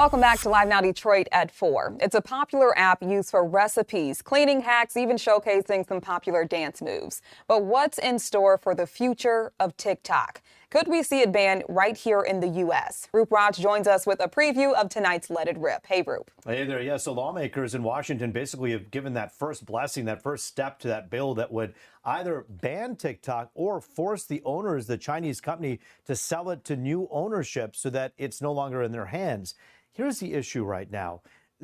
Welcome back to Live Now Detroit at 4. It's a popular app used for recipes, cleaning hacks, even showcasing some popular dance moves. But what's in store for the future of TikTok? Could we see it banned right here in the U.S.? Roop Raj joins us with a preview of tonight's Let It Rip. Hey, Roop. Hey there. Yeah, so lawmakers in Washington basically have given that first blessing, that first step to that bill that would either ban TikTok or force the owners, the Chinese company, to sell it to new ownership so that it's no longer in their hands. Here's the issue right now.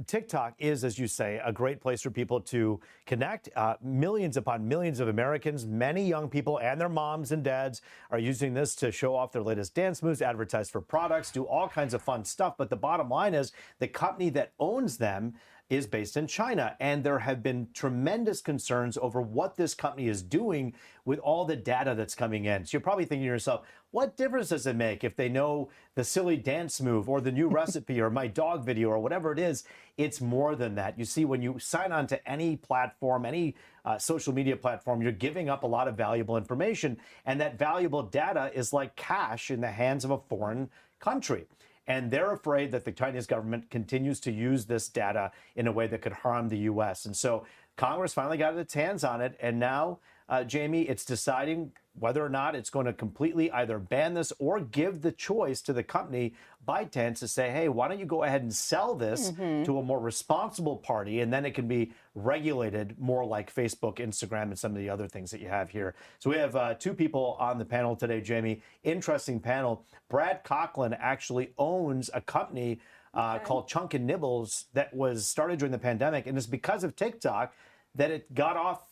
TikTok is, as you say, a great place for people to connect. Millions upon millions of Americans, many young people and their moms and dads are using this to show off their latest dance moves, advertise for products, do all kinds of fun stuff. But the bottom line is the company that owns them is based in China. And there have been tremendous concerns over what this company is doing with all the data that's coming in. So you're probably thinking to yourself, what difference does it make if they know the silly dance move or the new recipe or my dog video or whatever it is? It's more than that. You see, when you sign on to any platform, any social media platform, you're giving up a lot of valuable information. And that valuable data is like cash in the hands of a foreign country. And they're afraid that the Chinese government continues to use this data in a way that could harm the U.S. And so Congress finally got its hands on it. And now, Jamie, it's deciding whether or not it's going to completely either ban this or give the choice to the company, ByteDance, to say, hey, why don't you go ahead and sell this to a more responsible party, and then it can be regulated more like Facebook, Instagram, and some of the other things that you have here. So we have two people on the panel today, Jamie. Interesting panel. Brad Coughlin actually owns a company called Chunk and Nibbles that was started during the pandemic, and it's because of TikTok that it got off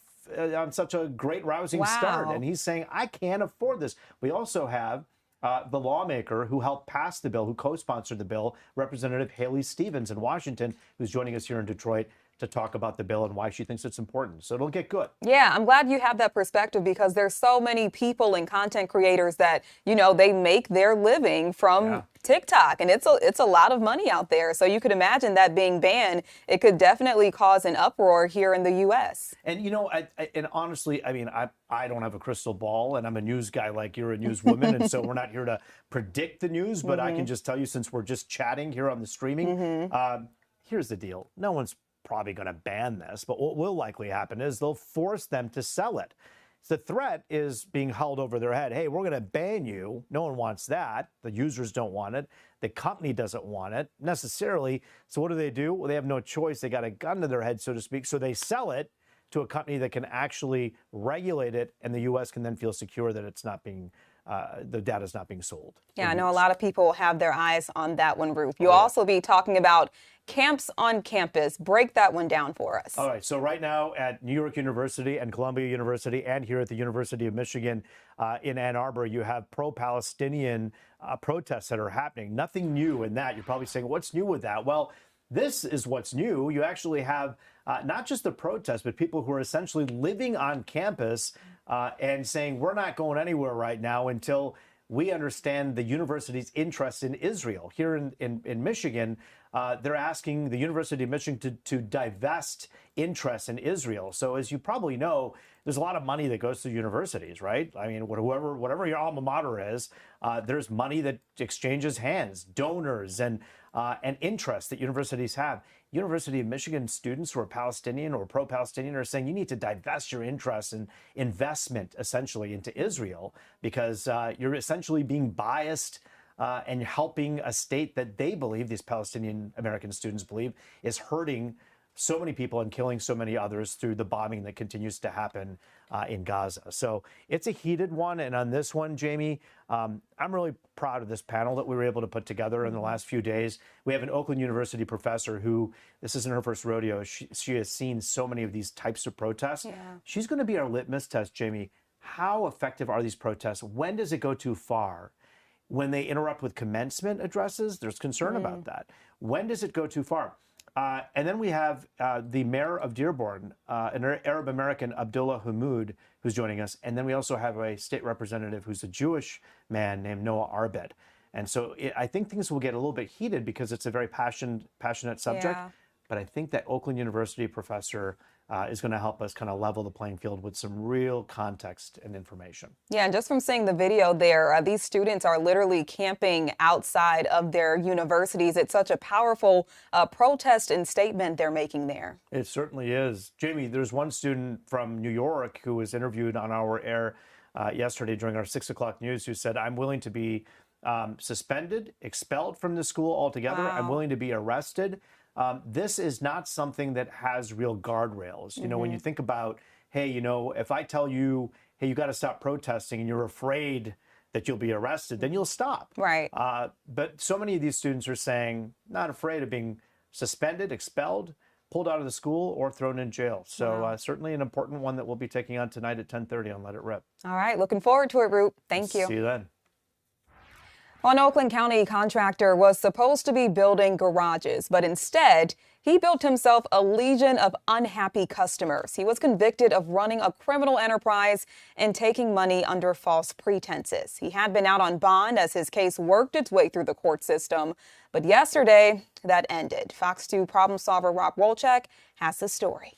on such a great rousing start. And he's saying, I can't afford this. We also have the lawmaker who helped pass the bill, who co-sponsored the bill, Representative Haley Stevens in Washington, who's joining us here in Detroit to talk about the bill and why she thinks it's important. So it'll get good. Yeah, I'm glad you have that perspective because there's so many people and content creators that, you know, they make their living from TikTok, and it's a lot of money out there. So you could imagine that being banned, it could definitely cause an uproar here in the U.S. And, you know, and honestly, I mean, I don't have a crystal ball, and I'm a news guy like you're a newswoman, and so we're not here to predict the news, but I can just tell you, since we're just chatting here on the streaming, here's the deal. No one's probably going to ban this, but what will likely happen is they'll force them to sell it. The threat is being held over their head. Hey, we're going to ban you. No one wants that. The users don't want it. The company doesn't want it necessarily. So what do? Well, they have no choice. They got a gun to their head, so to speak. So they sell it to a company that can actually regulate it, and the U.S. can then feel secure that it's not being the data is not being sold. Yeah, I know a lot of people have their eyes on that one, Ruth. You'll also be talking about camps on campus. Break that one down for us. All right. So right now at New York University and Columbia University and here at the University of Michigan in Ann Arbor, you have pro-Palestinian protests that are happening. Nothing new in that. You're probably saying, what's new with that? Well, this is what's new. You actually have not just the protests, but people who are essentially living on campus and saying, we're not going anywhere right now until we understand the university's interest in Israel. Here in Michigan, they're asking the University of Michigan to divest interest in Israel. So as you probably know, there's a lot of money that goes to universities, right? I mean, whatever your alma mater is, there's money that exchanges hands, donors, and interest that universities have. University of Michigan students who are Palestinian or pro-Palestinian are saying you need to divest your interest and investment essentially into Israel because you're essentially being biased and helping a state that they believe, these Palestinian American students believe, is hurting so many people and killing so many others through the bombing that continues to happen in Gaza. So it's a heated one. And on this one, Jamie, I'm really proud of this panel that we were able to put together in the last few days. We have an Oakland University professor who, this isn't her first rodeo. She has seen so many of these types of protests. She's going to be our litmus test, Jamie. How effective are these protests? When does it go too far? When they interrupt with commencement addresses, there's concern about that. When does it go too far? And then we have the mayor of Dearborn, an Arab American, Abdullah Hammoud, who's joining us. And then we also have a state representative who's a Jewish man named Noah Arbed. And so I think things will get a little bit heated because it's a very passionate subject. But I think that Oakland University professor is going to help us kind of level the playing field with some real context and information. Yeah, and just from seeing the video there, these students are literally camping outside of their universities. It's such a powerful protest and statement they're making there. It certainly is. Jamie, there's one student from New York who was interviewed on our air yesterday during our 6 o'clock news who said, I'm willing to be suspended, expelled from the school altogether. Wow. I'm willing to be arrested. This is not something that has real guardrails. You know, when you think about, hey, you know, if I tell you, hey, you got to stop protesting and you're afraid that you'll be arrested, then you'll stop. Right. But so many of these students are saying, not afraid of being suspended, expelled, pulled out of the school, or thrown in jail. So Wow. certainly an important one that we'll be taking on tonight at 10:30 on Let It Rip. All right. Looking forward to it, Root. Thank you. See you then. An Oakland County contractor was supposed to be building garages, but instead, he built himself a legion of unhappy customers. He was convicted of running a criminal enterprise and taking money under false pretenses. He had been out on bond as his case worked its way through the court system, but yesterday, that ended. Fox 2 problem solver Rob Wolchek has the story.